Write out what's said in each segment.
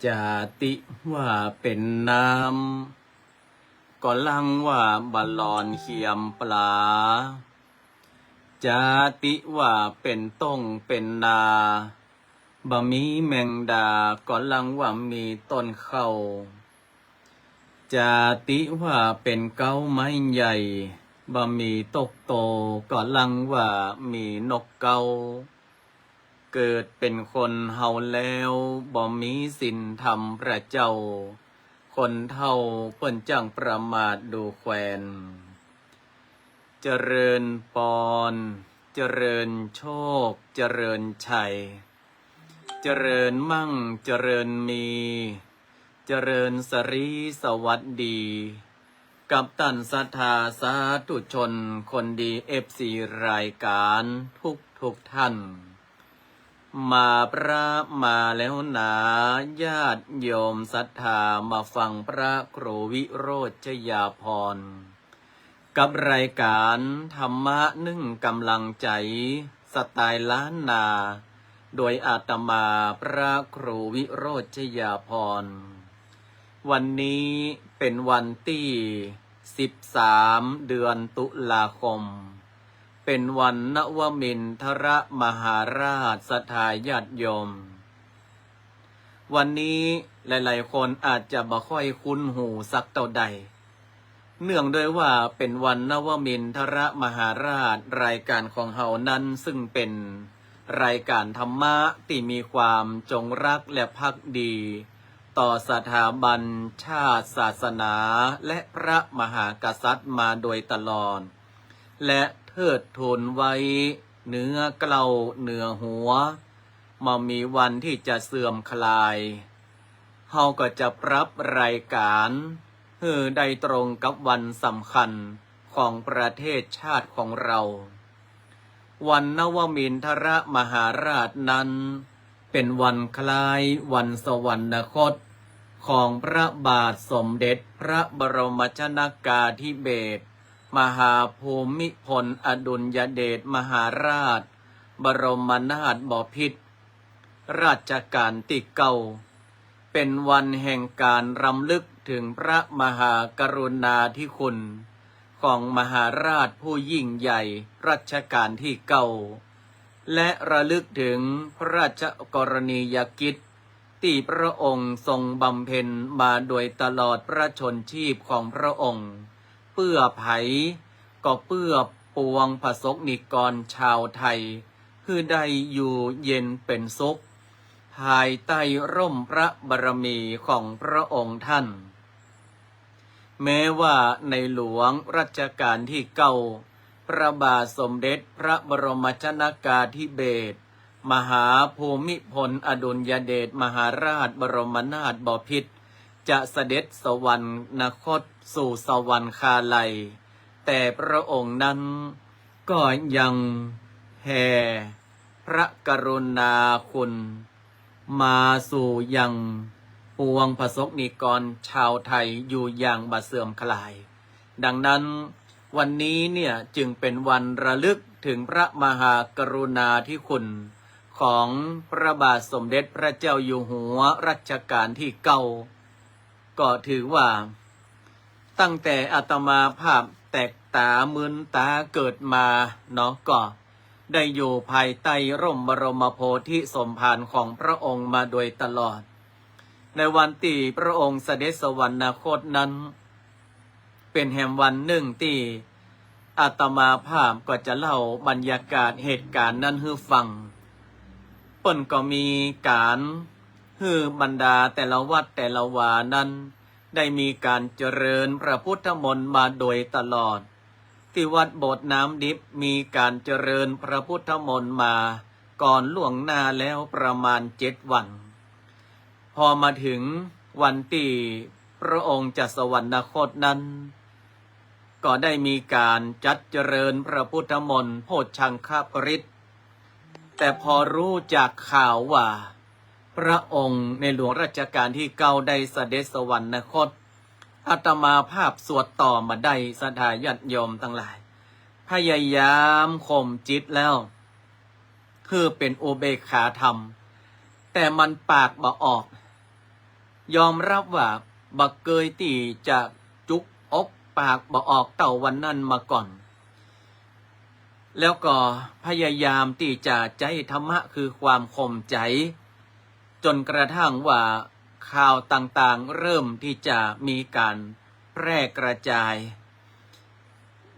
จาติว่าเป็นน้ำก็ลังว่าบาลอนเขียมปลาจาติว่าเป็นต้งเป็นนาบะมีแมงดาก็ลังว่ามีต้นเข้าจาติว่าเป็นเก้าไม้ใหญ่บะมีตกโตก็ลังว่ามีนกเก้าเกิดเป็นคนเฮาแล้วบ่มีศีลธรรมพระเจ้าคนเท่าเปิ้นจังประมาทดูแควนเจริญปอนเจริญโชคเจริญชัยเจริญมั่งเจริญมีเจริญสรีสวัสดีกับตันศรัทธาสาธุชนคนดีFCรายการทุกท่านมาพระมาแล้วนาญาติโยมศรัทธามาฟังพระครูวิโรจยาภรณ์กับรายการธรรมะนึ่งกำลังใจสไตล์ล้านนาโดยอาตมาพระครูวิโรจยาภรณ์วันนี้เป็นวันที่13 เดือนตุลาคมเป็นวันนวมินทรมหาราชสถาญาติโยมวันนี้หลายๆคนอาจจะบ่ค่อยคุ้นหูสักเท่าใดเนื่องด้วยว่าเป็นวันนวมินทรมหาราชรายการของเฮานั้นซึ่งเป็นรายการธรรมะที่มีความจงรักและภักดีต่อสถาบันชาติศาสนาและพระมหากษัตริย์มาโดยตลอดและเทิดทูนไว้เนื้อเกล้าเนื้อหัวมามีวันที่จะเสื่อมคลายเฮาก็จะปรับรายการได้ตรงกับวันสำคัญของประเทศชาติของเราวันนวมินทรมหาราชนั้นเป็นวันคล้ายวันสวรรคตของพระบาทสมเด็จพระบรมชนกาธิเบศรมหาภูมิพลอดุลยเดชมหาราชบรมนาถบพิตรราชการที่9เป็นวันแห่งการรำลึกถึงพระมหากรุณาธิคุณของมหาราชผู้ยิ่งใหญ่รัชกาลที่9และระลึกถึงพระราชกรณียกิจที่พระองค์ทรงบำเพ็ญมาโดยตลอดพระชนชีพของพระองค์เพื่อไผก็เพื่อปวงประสบนิกรชาวไทยคือได้อยู่เย็นเป็นสุขภายใต้ร่มพระบารมีของพระองค์ท่านแม้ว่าในหลวงรัชกาลที่9พระบาทสมเด็จพระบรมชนกาธิเบศรมหาภูมิพลอดุลยเดชมหาราชบรมนาถบพิตรจะเสด็จสวรรคตสู่สวรรคาลัยแต่พระองค์นั้นก็ยังแผ่พระกรุณาคุณมาสู่ยังปวงประสบนิกรชาวไทยอยู่อย่างบ่เสื่อมคลายดังนั้นวันนี้เนี่ยจึงเป็นวันระลึกถึงพระมหากรุณาธิคุณของพระบาทสมเด็จพระเจ้าอยู่หัวรัชกาลที่9ก็ถือว่าตั้งแต่อาตมาภาพแตกตามึนตาเกิดมาเนาะก็ได้อยู่ภายใต้ร่มบรมโพธิสมภารของพระองค์มาโดยตลอดในวันที่พระองค์เสด็จสวรรคตนั้นเป็นแห่งวันหนึ่งที่อาตมาภาพก็จะเล่าบรรยากาศเหตุการณ์นั้นให้ฟังเปิ้นก็มีการบรรดาแต่ละวัดแต่ละวานั้นได้มีการเจริญพระพุทธมนต์มาโดยตลอดที่วัดโบสถ์น้ำดิบมีการเจริญพระพุทธมนต์มาก่อนล่วงหน้าแล้วประมาณ7 วันพอมาถึงวันที่พระองค์จะสวรรคตนั้นก็ได้มีการจัดเจริญพระพุทธมนต์โพชฌังคปริตแต่พอรู้จากข่าวว่าพระองค์ในหลวงรัชกาลที่9ได้เสด็จสวรรคตอาตมาภาพสวดต่อมาได้ศรัทธาญาติโยมทั้งหลายพยายามข่มจิตแล้วคือเป็นอุเบกขาธรรมแต่มันปากบ่ออก ยอมรับว่าบักเกยที่จะจุกอกปากบ่ออกเต่าวันนั้นมาก่อน แล้วก็พยายามที่จะใจธรรมะคือความข่มใจ จนกระทั่งว่าข่าวต่างๆเริ่มที่จะมีการแพร่กระจาย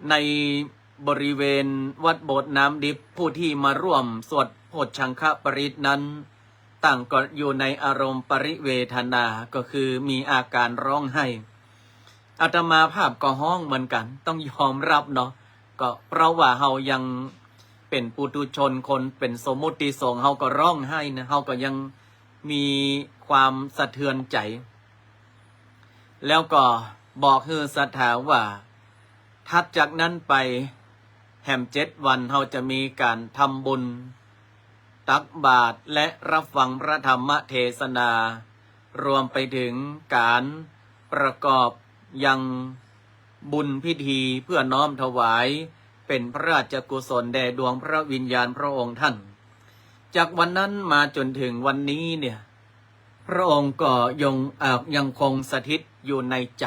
ในบริเวณวัดโบสถ์น้ำดิบผู้ที่มาร่วมสวดโพชฌังคปริตนั้นต่างก็อยู่ในอารมณ์ปริเวทนาก็คือมีอาการร้องไห้อาตมาภาพก็ห้องเหมือนกันต้องยอมรับเนาะก็เพราะว่าเฮายังเป็นปุถุชนคนเป็นสมมุติสงฆ์เฮาก็ร้องไห้นะเฮาก็ยังมีความสะเทือนใจ แล้วก็บอกให้ศรัทธาว่าถัดจากนั้นไปแห่ม7 วันเราจะมีการทำบุญตักบาตรและรับฟังพระธรรมเทศนารวมไปถึงการประกอบยังบุญพิธีเพื่อน้อมถวายเป็นพระราชกุศลแด่ดวงพระวิญญาณพระองค์ท่านจากวันนั้นมาจนถึงวันนี้เนี่ยพระองค์ก็ยังคงสถิตอยู่ในใจ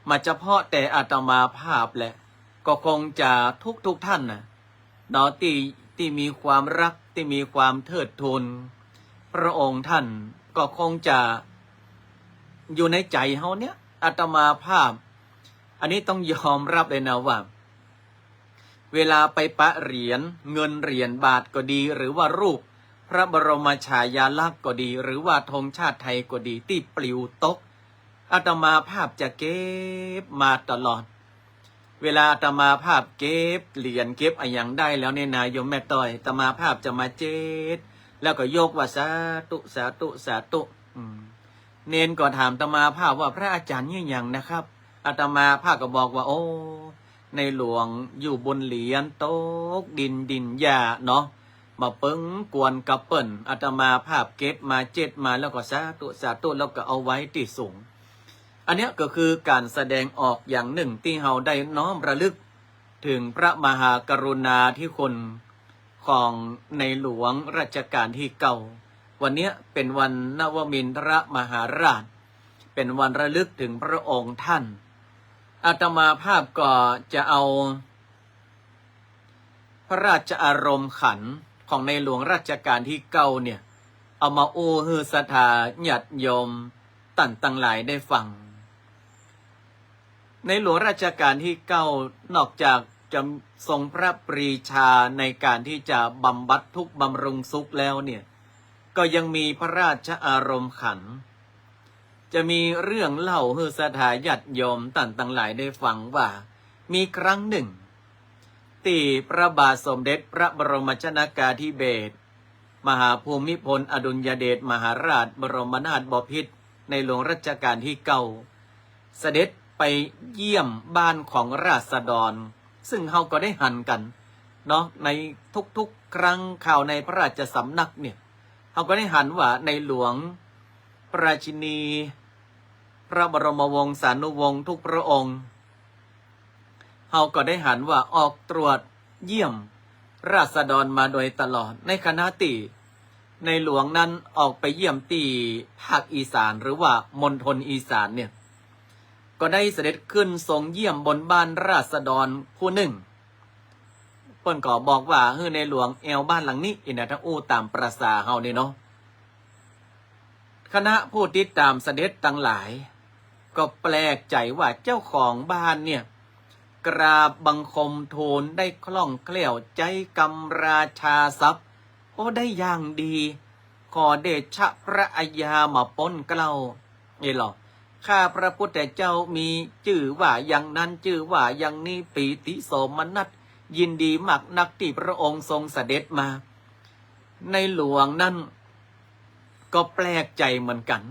มาเฉพาะแต่อาตมาภาพแหละก็คงจะทุกท่านนะเนาะที่มีความรักที่มีความเทิดทูนพระองค์ท่านก็คงจะอยู่ในใจเฮาเนี่ยอาตมาภาพอันนี้ต้องยอมรับเลยนะว่าเวลาไปปะเหรียญเงินเหรียญบาทก็ดีหรือว่ารูปพระบรมฉายาลักษณ์ก็ดีหรือว่าธงชาติไทยก็ดีที่ปลิวตกอาตมาภาพจะเก็บมาตลอดเวลาอาตมาภาพเก็บเหรียญเก็บอะไรอย่างได้แล้วเนี่ยนายโยมแม่ต้อยอาตมาภาพจะมาเจ็ดแล้วก็ยกว่าสาธุสาธุสาธุเนนก็ถามอาตมาภาพว่าพระอาจารย์นี่อย่างนะครับอาตมาภาพก็บอกว่าโอ้ในหลวงอยู่บนเหรียญตกดินหญ้าเนาะมาปึ้งกวนกระเปิ่นอาตมาภาพเก็บมา7 มาแล้วก็สาธุสาธุแล้วก็เอาไว้ที่สูงอันนี้ก็คือการแสดงออกอย่างหนึ่งที่เราได้น้อมระลึกถึงพระมหากรุณาธิคุณของในหลวงรัชกาลที่9วันนี้เป็นวันนวมินทรมหาราชเป็นวันระลึกถึงพระองค์ท่านอาตมาภาพก็จะเอาพระราชอารมณ์ขันของในหลวงรัชกาลที่9เนี่ยเอามาโอฮือศรัทธาญาติโยมตั้งหลายได้ฟังในหลวงรัชกาลที่9นอกจากจะทรงพระปรีชาในการที่จะบำบัดทุกข์บำรุงสุขแล้วเนี่ยก็ยังมีพระราชอารมณ์ขันจะมีเรื่องเล่าให้ศรัทธาญาติโยมตั้งหลายได้ฟังว่ามีครั้งหนึ่งที่พระบาทสมเด็จพระบรมชนกาธิเบศรมหาภูมิพลอดุลยเดชมหาราชบรมนาถบพิตรในหลวงรัชกาลที่9เสด็จไปเยี่ยมบ้านของราษฎรซึ่งเขาก็ได้หันกันเนาะในทุกๆครั้งข่าวในพระราชสำนักเนี่ยเขาก็ได้หันว่าในหลวงพระราชินีพระบรมวงศานุวงศ์ทุกพระองค์เขาก็ได้หันว่าออกตรวจเยี่ยมราษฎรมาโดยตลอดในคณะที่ในหลวงนั้นออกไปเยี่ยมที่ภาคอีสานหรือว่ามณฑลอีสานเนี่ยก็ได้เสด็จขึ้นทรงเยี่ยมบนบ้านราษฎรผู้หนึ่งเพิ่นก็บอกว่าในหลวงแอวบ้านหลังนี้อินะทั้งอู้ตามประสาเฮานี่เนาะคณะผู้ติดตามเสด็จทั้งหลายก็แปลกใจว่าเจ้าของบ้านเนี่ยกราบบังคมทูลได้คล่องแคล่วใจกำราชาทรัพย์โอ้ได้อย่างดีขอเดชะพระอัยยามาป้นเกล้านี่หรอข้าพระพุทธเจ้ามีชื่อว่าอย่างนั้นชื่อว่าอย่างนี้ปีติโสมนัสยินดีมากนักที่พระองค์ทรงเสด็จมาในหลวงนั้นก็แปลกใจเหมือนกัน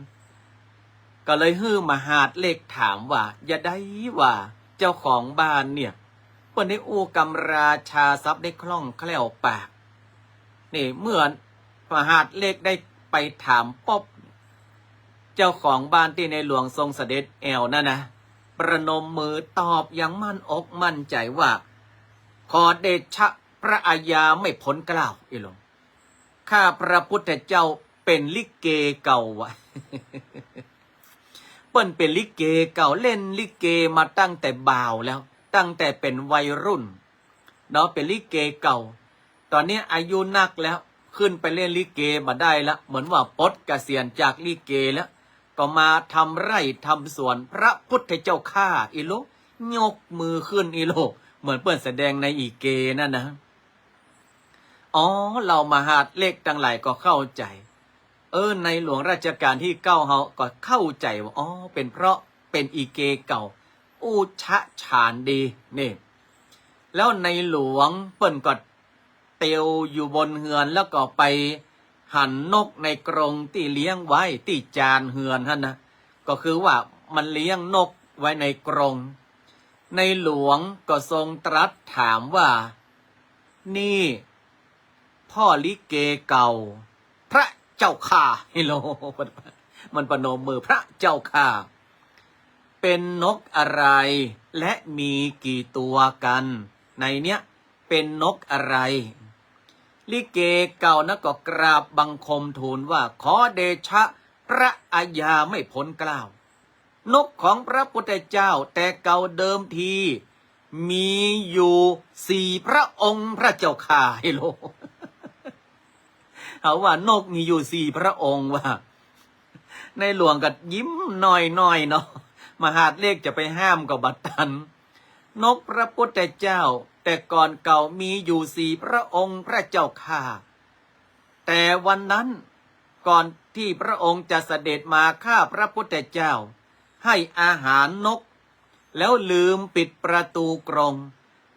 ก็เลยฮื้อมหาดเลขถามว่าอย่าได้ว่าเจ้าของบ้านเนี่ยเปิ้นได้อู้กำราชาทรัพย์ได้คล่องแคล่วปากนี่เมื่อมหาดเลขได้ไปถามป๊อบเจ้าของบ้านที่ในหลวงทรงเสด็จแอวนั่นนะประนมมือตอบอย่างมั่นอกมั่นใจว่าขอเดชะพระอาญาไม่พ้นเกล้าอีหลงข้าพระพุทธเจ้า เป็นลิเกเก่าวะ เปิ้นเป็นลิเกเก่าเล่นลิเกมาตั้งแต่บ่าวแล้วตั้งแต่เป็นวัยรุ่นเนาะเป็นลิเกเก่าตอนนี้อายุนักแล้วขึ้นไปเล่นลิเกมาได้แล้วเหมือนว่าปลดเกษียณจากลิเกแล้วก็มาทำไร่ทำสวนพระพุทธเจ้าข้าอีโลยกมือขึ้นอีโลเหมือนเปิ้นแสดงในอีเกนั่นนะอ๋อเรามาหาดเลขตั้งหลายก็เข้าใจในหลวงรัชกาลที่9เขาก็เข้าใจว่าอ๋อเป็นเพราะเป็นอีเกเก่าอู้ชะฉานดีนี่แล้วในหลวงเปิ้นก็เตียวอยู่บนเฮือนแล้วก็ไปหั่นนกในกรงที่เลี้ยงไว้ที่จานเฮือนท่านนะก็คือว่ามันเลี้ยงนกไว้ในกรงในหลวงก็ทรงตรัสถามว่านี่พ่อลิเกเก่าพระเจ้าข้าฮิโลมันประนมมือพระเจ้าข้าเป็นนกอะไรและมีกี่ตัวกันในเนี้ยเป็นนกอะไรลิเกเก่านะก็กราบบังคมทูลว่าขอเดชะพระอาญาไม่พ้นเกล้านกของพระพุทธเจ้าแต่เก่าเดิมทีมีอยู่4 พระองค์พระเจ้าข้าฮิโลเอาว่านกมีอยู่4 พระองค์ว่าในหลวงก็ยิ้มหน่อยเนาะมหาดเลขจะไปห้ามกับบัดทันนกพระพุทธเจ้าแต่ก่อนเก่ามีอยู่4 พระองค์พระเจ้าข้าแต่วันนั้นก่อนที่พระองค์จะเสด็จมาฆ่าพระพุทธเจ้าให้อาหารนกแล้วลืมปิดประตูกรง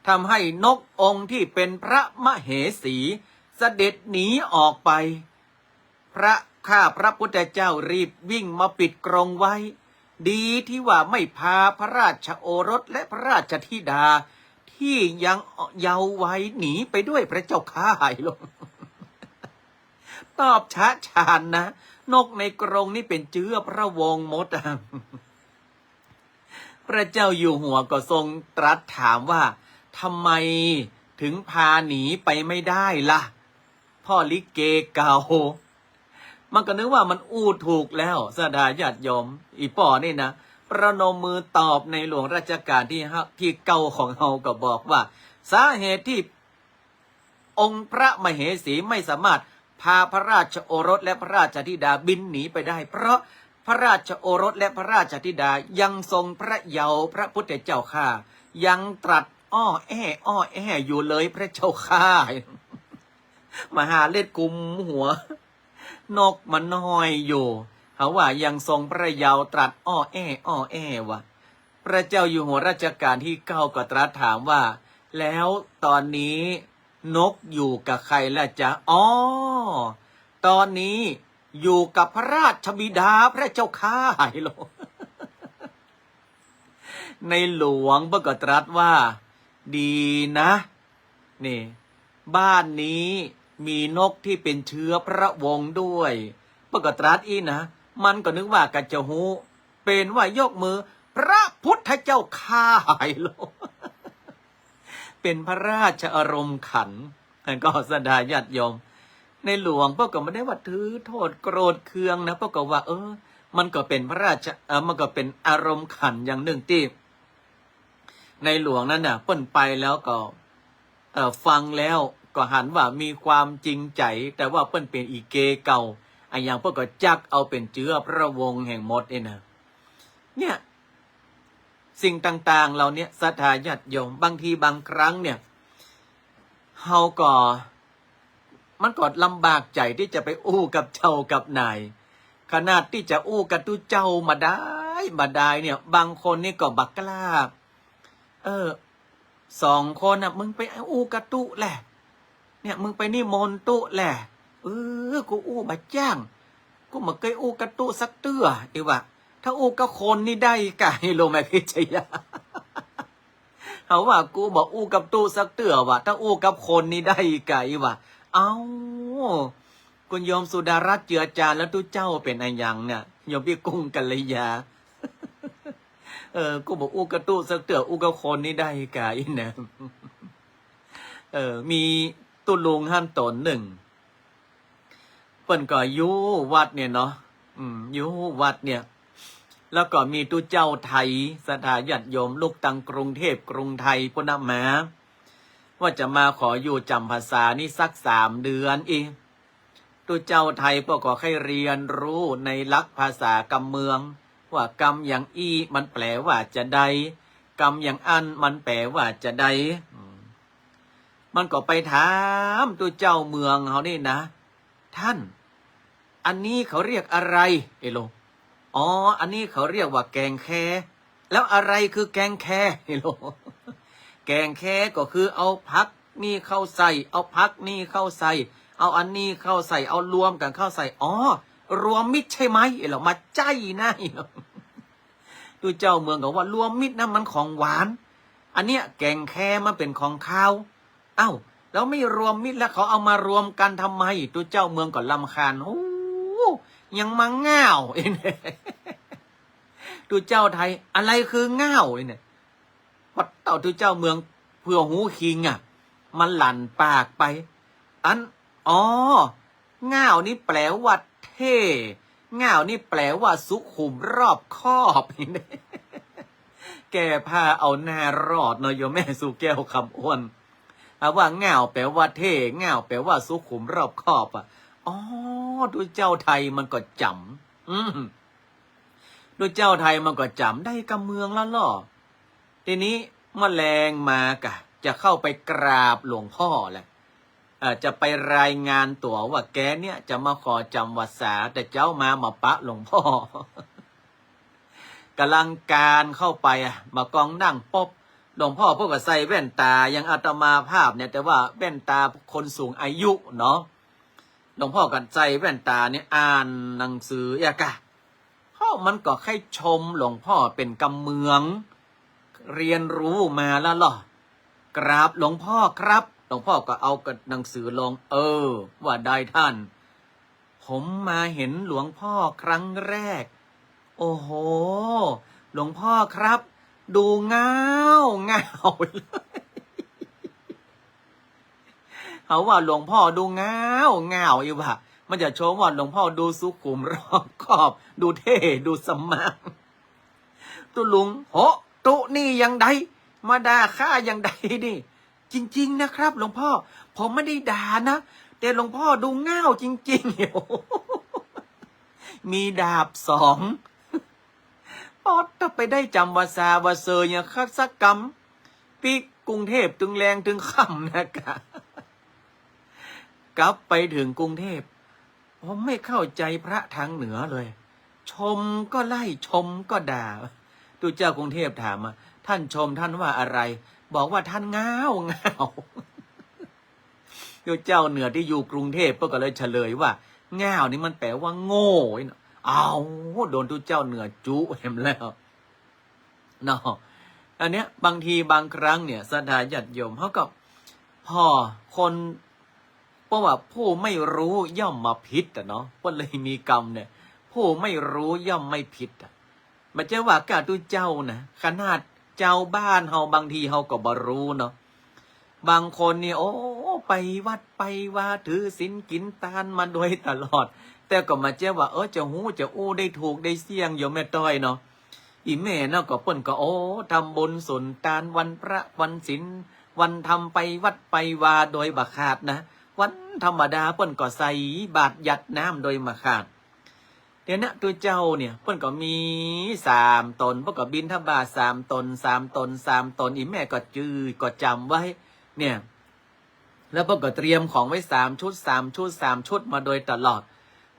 ทำให้นกองค์ที่เป็นพระมเหสีเสด็จหนีออกไปข้าพระพุทธเจ้ารีบวิ่งมาปิดกรงไว้ดีที่ว่าไม่พาพระราชโอรสและพระราชธิดาที่ยังเยาว์ไว้หนีไปด้วยพระเจ้าข้าลง ตอบช้าชานนะนกในกรงนี่เป็นเชื้อพระวงศ์มด พระเจ้าอยู่หัวก็ทรงตรัสถามว่าทำไมถึงพาหนีไปไม่ได้ล่ะพ่อลิเกเก่ามันก็นึกว่ามันอู้ถูกแล้วสดาญาติโยมอีป่อนี่นะประนมมือตอบในหลวงรัชกาลที่เก่าของเราก็บอกว่าสาเหตุที่องค์พระมเหสีไม่สามารถพาพระราชโอรสและพระราชธิดาบินหนีไปได้เพราะพระราชโอรสและพระราชธิดายังทรงพระเยาว์พระพุทธเจ้าข้ายังตรัสอ้อแอ้อยู่เลยพระเจ้าข้ามหาเล็ดกุมหัวนกมันน้อยอยู่เขาว่ายังทรงพระเยาว์ตรัสอ้อแอ้วะพระเจ้าอยู่หัวรัชกาลที่9ก็ตรัสถามว่าแล้วตอนนี้นกอยู่กับใครล่ะจ๊ะอ๋อตอนนี้อยู่กับพระราชบิดาพระเจ้าข้าโลในหลวงพระก็ตรัสว่าดีนะนี่บ้านนี้มีนกที่เป็นเชื้อพระวงศ์ด้วยพระก็ตรัสอีนะมันก็นึกว่ากัจจหูเป็นว่ายกมือพระพุทธเจ้าข้าโลเป็นพระราชอารมณ์ขันก็สดาญาติโยมในหลวงพระก็ไม่ได้ว่าถือโทษโกรธเคืองนะพระก็ว่ามันก็เป็นพระราชมันก็เป็นอารมณ์ขันอย่างหนึ่งที่ในหลวงนั้นน่ะเปิ้นไปแล้วก็ฟังแล้วก็หันว่ามีความจริงใจแต่ว่าเปิ้นเป็นอีเกเก่าอย่างพวกก็จักเอาเป็นเชื้อพระวงศ์แห่งมดเนี่ยสิ่งต่างๆเราเนี่ยศรัทธาญาติโยมบางทีบางครั้งเนี่ยเฮาก็มันก็ลำบากใจที่จะไปอู้กับเจ้ากับนายขนาดที่จะอู้กับตู้เจ้ามาได้เนี่ยบางคนนี่ก็บักกล้า2 คนน่ะมึงไปอู้กับตู้แหละเนี่ยมึงไปนิมนต์ตู้แหละกูอู้บาจ้างกูมาเคยอู้กับตู้สักเตื้ออีวะถ้าอู้กับคนนี่ได้ไก่โลแม่พิชยาเขาว่ากูบอกอู้กับตู้สักเตื้อวะถ้าอู้กับคนนี่ได้ไก่วะเอาคุณโยมสุดารัตน์เจือจานแล้วตู้เจ้าเป็นอะไรยังเนี่ยโยมพี่กุ้งกัลยากูบอกอู้กับตู้สักเตื้ออู้กับคนนี่ได้ไก่เนี่ยมีตุลุงหั่นตนหนึ่ง เปิ้นก็อยู่วัดเนี่ยเนาะอยู่วัดเนี่ยแล้วก็มีตุเจ้าไทยสถาญาติโยมลูกตังกรุงเทพกรุงไทยพุ่นนะมาว่าจะมาขออยู่จำภาษานี่สัก3 เดือนอีกตุเจ้าไทยพวกก็ให้เรียนรู้ในลักษณ์ภาษากำเมืองว่ากรรมอย่างอีมันแปลว่าจะใดกรรมอย่างอันมันแปลว่าจะใดมันก็ไปถามตุเจ้าเมืองเขานี่นะท่านอันนี้เขาเรียกอะไรเอโลอ๋ออันนี้เขาเรียกว่าแกงแคแล้วอะไรคือแกงแคเอโลแกงแคก็คือเอาพักนี่เข้าใส่เอาพักนี่เข้าใส่เอาอันนี้เข้าใส่เอารวมกันเข้าใส่อ๋อรวมมิตรใช่ไหมเอโลมาใจนะเอโลตุเจ้าเมืองก็ว่ารวมมิตรนะมันของหวานอันเนี้ยแกงแคมันเป็นของข้าวเอ้าแล้วไม่รวมมิตรแล้วเขาเอามารวมกันทำไมตุเจ้าเมืองก็รำคาญโอ้ยังมาง่าวเองตุเจ้าไทยอะไรคือง่าวเนี่ยพอเต่าตุเจ้าเมืองเพื่อหูคิงมันหลั่นปากไปอ๋อง่าวนี่แปลว่าเท่ง่าวนี่แปลว่าสุขุมรอบคอบแกพาเอาหน้ารอดเนาะโยมแม่สุแก้วคำอ้วนว่าง่าวแปลว่าเท่ง่าวแปลว่าสุขุมรอบคอบอ๋อดูเจ้าไทยมันก็จำดูเจ้าไทยมันก็จำได้กำเมืองแล้วล่ะทีนี้แมลงมากะจะเข้าไปกราบหลวงพ่อแหละจะไปรายงานตัวว่าแกเนี่ยจะมาขอจำวัดสาแต่เจ้ามาปะหลวงพ่อกำลังการเข้าไปมากองนั่งป๊บหลวงพ่อพวกก็ใส่แว่นตายังอาตมาภาพเนี่ยแต่ว่าแว่นตาคนสูงอายุเนาะหลวงพ่อกันใส่แว่นตาเนี่ยอ่านหนังสือกะพ่อมันก็ให้ชมหลวงพ่อเป็นกำเมืองเรียนรู้มาแล้วหรอกราบหลวงพ่อครับหลวงพ่อก็เอากับหนังสือลงว่าได้ท่านผมมาเห็นหลวงพ่อครั้งแรกโอ้โหหลวงพ่อครับดูเงาเขาว่าหลวงพ่อดูเงาอีกว่ามันจะโชว์ว่าหลวงพ่อดูสุขุมรอบคอบดูเท่ดูสมังตุลุงโหตุนี่ยังใดมาด่าข้ายังใดนี่จริงๆนะครับหลวงพ่อผมไม่ได้ด่านะแต่หลวงพ่อดูเงาจริงๆมีดาบ2ปอดถ้าไปได้จำวาซาวาเซอร์เนี่ยคักสักกรรมปีกรุงเทพถึงแรงถึงค่ำนะกะกลับไปถึงกรุงเทพผมไม่เข้าใจพระทางเหนือเลยชมก็ไล่ชมก็ด่าตุเจ้ากรุงเทพถามท่านชมท่านว่าอะไรบอกว่าท่านเงาตุเจ้าเหนือที่อยู่กรุงเทพก็เลยเฉลยว่าเงานี่มันแปลว่าโง่เอาโดนตุเจ้าเหนือจุเห็นแล้วเนาะอันเนี้ยบางทีบางครั้งเนี่ยสถาญาติโยมเขาก็พ่อคนเพราะว่าผู้ไม่รู้ย่อมมาผิดเนาะก็เลยมีกรรมเนี่ยผู้ไม่รู้ย่อมไม่ผิดมันจะว่ากาตุเจ้านะขนาดเจ้าบ้านเฮาบางทีเฮาก็บ่รู้เนาะบางคนนี่โอ้ไปวัดไปว่าถือศีลกินทานมาโดยตลอดแต่ก็มาเจ้าว่าจะหูจะอู้ได้ถูกได้เสี่ยงโยมแม่ต้อยเนาะอีแม่เนาะก็เปิ้นก็ทำบุญสุนทานวันพระวันศีลวันทำไปวัดไปวาโดยบักขาดนะวันธรรมดาเปิ้นก็ใส่บาตรยัดน้ำโดยมาขาดเดี๋ยวนะตัวเจ้าเนี่ยเปิ้นก็มี3 ตนเปิ้นก็บิณฑบาต3 ตนอีแม่ก็จื้อก็จำไว้เนี่ยแล้วเปิ้นก็เตรียมของไว้3 ชุดมาโดยตลอด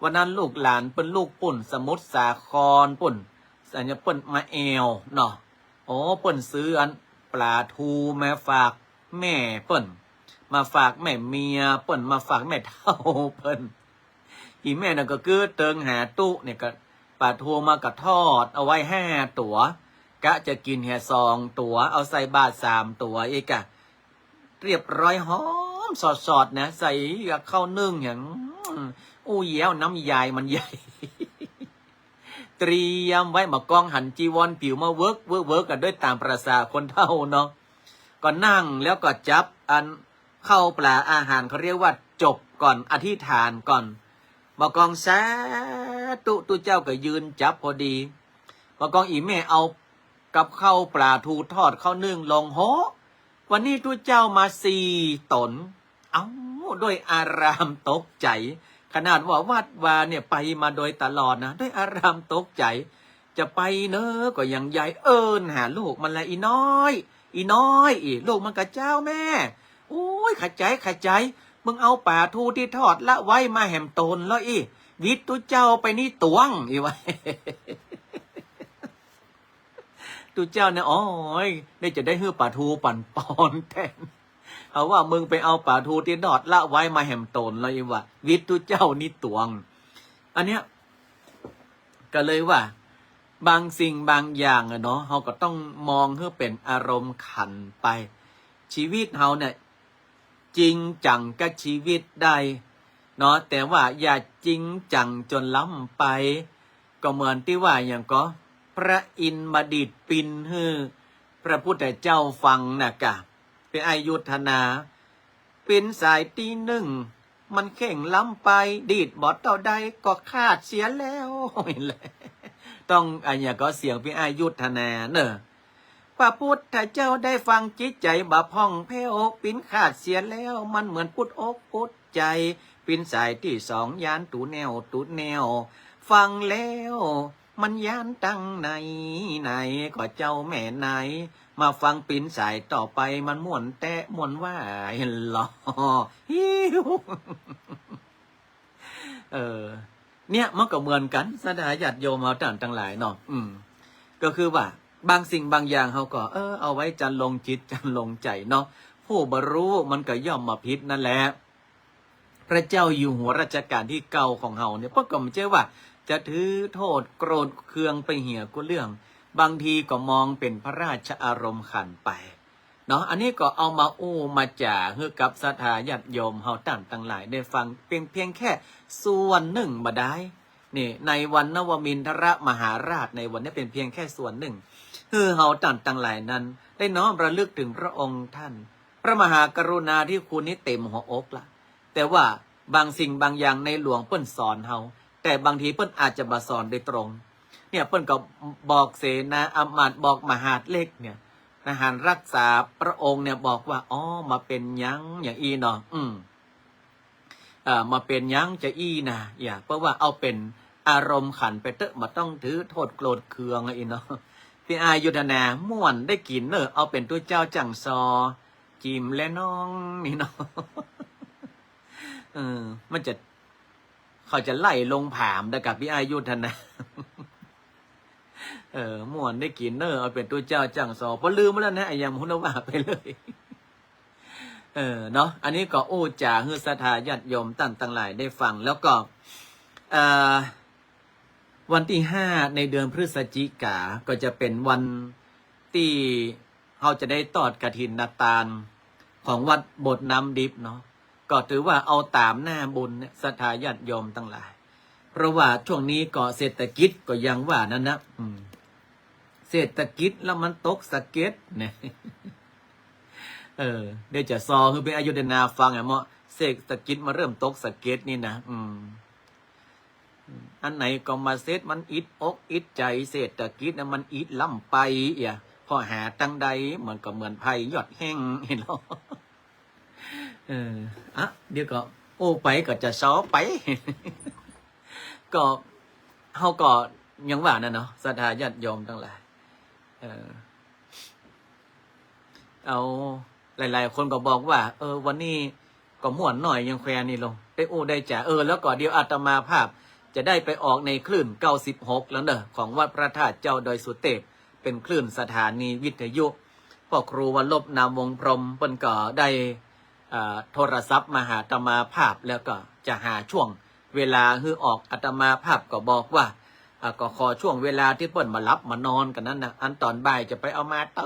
วันนั้นลูกหลานเป็นลูกปุ่นสมุทรสาครปุ่นสัญญาปุ่นมาแอวเนาะปุ่นซื้ออันปลาทูมาฝากแม่ปุ่นมาฝากแม่เมียปุ่นมาฝากแม่เท่าปุ่นอีแม่น่ะก็คือเติงหาตู้เนี่ยก็ปลาทูมากระทอดเอาไว้5 ตัวกะจะกินแค่2 ตัวเอาใส่บาตร3 ตัวอีกอะเรียบร้อยหอมสดๆนะใส่กับข้าวนึ่งอย่างอู้แย้วน้ำยายมันใหญ่ เตรียมไว้มากองหันจีวรผิวมาเวิร์กกันด้วยตามประสาคนเท่าเนาะก็นั่งแล้วก็จับอันเข้าปลาอาหารเขาเรียกว่าจบก่อนอธิษฐานก่อน บอกกองสาตุเจ้าก็ยืนจับพอดีบอกกองอีแม่เอากับข้าวปลาทูทอดข้าวนึ่งลงโหวันนี้ตุเจ้ามา4 ตนเอาด้วยอารามตกใจขนาดว่าวัดวาเนี่ยไปมาโดยตลอดนะด้วยอารามตกใจจะไปเนอะก็ยังใหญ่หาลูกมันละอีน้อยอีลูกมันกับเจ้าแม่โอ้ยขัดใจมึงเอาป่าทูที่ทอดละไว้มาแหมตนแล้วอีวิทย์ตุเจ้าไปนี่ตวงอีไว้ ตุเจ้าเนี่ยอ๋อยได้จะได้ฮื้อป่าทูปั่นปอนแทนเอาว่ามึงไปเอาป่าทูที่ทอดละไว้มาแหมตนแล้วอีว่าวิทย์ตุเจ้านี่ตวงอันเนี้ยก็เลยว่าบางสิ่งบางอย่างอะเนาะเราก็ต้องมองเพื่อเป็นอารมณ์ขันไปชีวิตเราเนี่ยจริงจังกับชีวิตได้เนาะแต่ว่าอย่าจริงจังจนล้ำไปก็เหมือนที่ว่าอย่างก็พระอินทร์มาดีดปินฮือพระพุทธเจ้าฟังนะกะเป็นอายุทนาเป็นสายตีหนึ่งมันเข่งล้ำไปดีดบอดเท่าใดก็ขาดเสียแล้วต้องอันนี้ก็เสียงพี่อายุทนาเนอะพระพุทธเจ้าได้ฟังจิตใจบาพ่องแผ้วปิ้นขาดเสียแล้วมันเหมือนพุดอกพุดใจปิ้นสายที่2ยานตูแนวฟังแล้วมันยานตั้งไหนก็เจ้าแม่ไหนมาฟังปิ้นสายต่อไปมันม่วนแตะม่วนว่าเห็นหรอฮิวเนี่ยมันก็เหมือนกันสดาญาติโยมเราต่างหลายเนาะก็คือว่าบางสิ่งบางอย่างเขาก็เอาไว้จันลงจิตจันลงใจเนาะผู้บรรลุมันก็ย่อมมาพิษนั่นแหละพระเจ้าอยู่หัวรัชกาลที่เก่าของเฮาเนี่ยเพราะก็ไม่ใช่ว่าจะถือโทษโกรธเคืองไปเหี่ยก็เรื่องบางทีก็มองเป็นพระราชอารมณ์ขันไปเนาะอันนี้ก็เอามามาจ่าให้กับศรัทธาญาติโยมเฮาต่างหลายได้ฟังเพียงแค่ส่วนหนึ่งบ่ได้นี่ในวันนวมินทรมหาราชในวันนี้เป็นเพียงแค่ส่วนหนึ่งเฮาต่างหลายนั้นได้น้อมระลึกถึงพระองค์ท่านพระมหากรุณาธิคุณนี้เต็มหัวอกละแต่ว่าบางสิ่งบางอย่างในหลวงเปิ้นสอนเฮาแต่บางทีเปิ้นอาจจะบ่สอนโดยตรงเนี่ยเปิ้นก็บอกเสนาอมาตย์บอกมหาดเล็กเนี่ยทหารรักษาพระองค์เนี่ยบอกว่าอ๋อมาเป็นยังอย่างอีเนาะมาเป็นยังจะอีนะอย่าเพราะว่าเอาเป็นอารมณ์ขันไปเตอะมาต้องถือโทษโกรธเคืองอีเนาะพี่อายุทนาม่วนได้กินเนอะเอาเป็นตัวเจ้าจังซอจิมและน้องนี่เนาะมันจะเขาจะไล่ลงผามได้กับพี่อายุทนาม่วนได้กินเนอะเอาเป็นตัวเจ้าจังซอพอลืมมาแล้วนะไอ้ยังมุนว่าไปเลยเนาะอันนี้ก็จ่าฮือศรัทธาญาติโยมต่างหลายได้ฟังแล้วก็วันที่5ในเดือนพฤศจิกาก็จะเป็นวันที่เราจะได้ตอดกฐินนาตาลของวัดบทน้ำดิบเนาะก็ถือว่าเอาตามหน้าบุญศรัทธาญาติโยมทั้งหลายเพราะว่าช่วงนี้ก็เศรษฐกิจก็ยังว่านั่นนะเศรษฐกิจแล้วมันตกสะเก็ดเนี่ยเดี๋ยวจะซอคือเป็นอายุเดนาฟังเนาะเศรษฐกิจมาเริ่มตกสะเก็ดนี่นะอันไหนก็มาเซตมันอิดอกอิดใจเศรษฐกิจนะมันอิดล่ำไปพอหาตั้งใดเหมือนกับเหมือนไผ่ยอดแห้งเห็นหรอเดี๋ยวก็ไปก็จะซ้อไป ก็เขาก็ยังว่านั่นเนาะศรัทธาญาติโยมทั้งหลายเอาหลายๆคนก็บอกว่าวันนี้ก็ม่วนหน่อยยังแควนี่ลงได้ได้จ่าแล้วก็เดี๋ยวอาตมาภาพจะได้ไปออกในคลื่น96แล้วเนอะของวัดพระธาตุเจ้าดอยสุเทพเป็นคลื่นสถานีวิทยุพ่อครูวันลบนามวงพรหมเปิ้นก็ได้โทรศัพท์มาหาอาตมาภาพแล้วก็จะหาช่วงเวลาฮือออกอาตมาภาพก็บอกว่าก็ขอช่วงเวลาที่เปิ้นมารับมานอนกันนั้นนะอันตอนบ่ายจะไปเอามาเต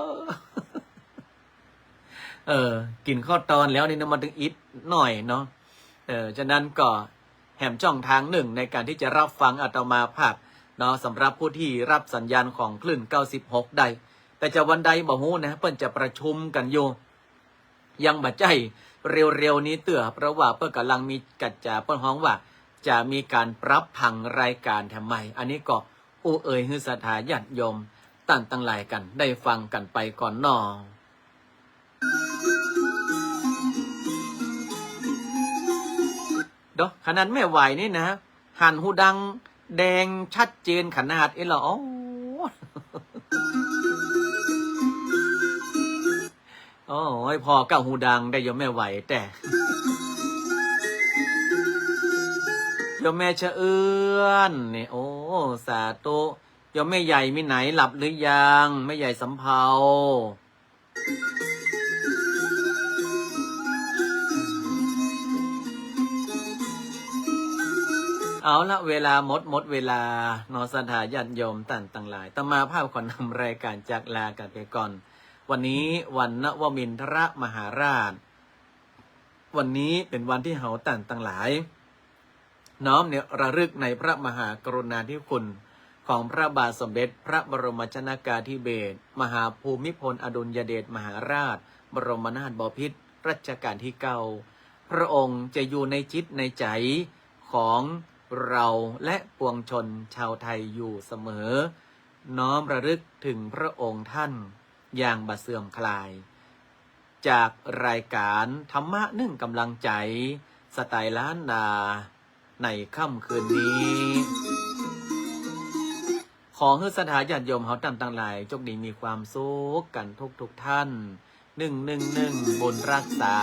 อกินข้าวตอนแล้วนี่นะมันถึงอิดหน่อยเนาะฉะนั้นก็แหมช่องทางหนึ่งในการที่จะรับฟังอาตมาภาพเนาะสำหรับผู้ที่รับสัญญาณของคลื่น96ได้แต่จะวันใดบ่ฮู้นะเปิ้นจะประชุมกันอยู่ยังบ่ใจเร็วๆนี้เตื้อเพราะว่าเปิ้นกำลังมีกัจจาเปิ้นฮ้องว่า จะมีการปรับผังรายการทำไมอันนี้ก็อู้เอ่ยฮือสถาญาติโยมตั้งหลายกันได้ฟังกันไปก่อนนอดอกขนาดไม่ไหวนี่นะหันหูดังแดงชัดเจนขนาดนี้เหรอโอ้ยพอเก้าหูดังได้ยมไม่ไหวแต่ยมแม่เชเอื้อนนี่โอ้สาธุยมแม่ใหญ่มีไหนหลับหรือยังแม่ใหญ่สำเภาเอาละเวลาหมดเวลานอสถาญาติโยมต่างหลายต่อมาภาพขอนำรายการจากลากันไปก่อนวันนี้วันนวมินทรมหาราชวันนี้เป็นวันที่เฮาต่างหลายน้อมเนี่ยระลึกในพระมหากรุณาธิคุณของพระบาทสมเด็จพระบรมชนกาธิเบศรมหาภูมิพลอดุลยเดชมหาราชบรมนาถบพิตรรัชกาลที่9พระองค์จะอยู่ในจิตในใจของเราและปวงชนชาวไทยอยู่เสมอน้อมระลึกถึงพระองค์ท่านอย่างบะเสื่อมคลายจากรายการธรรมะนึ่งกำลังใจสไตล์ล้านนาในค่ำคืนนี้ขอให้สถาญาติโยมเขาต่างหลายจงดีมีความสุขกันทุกท่าน111บุญรักษา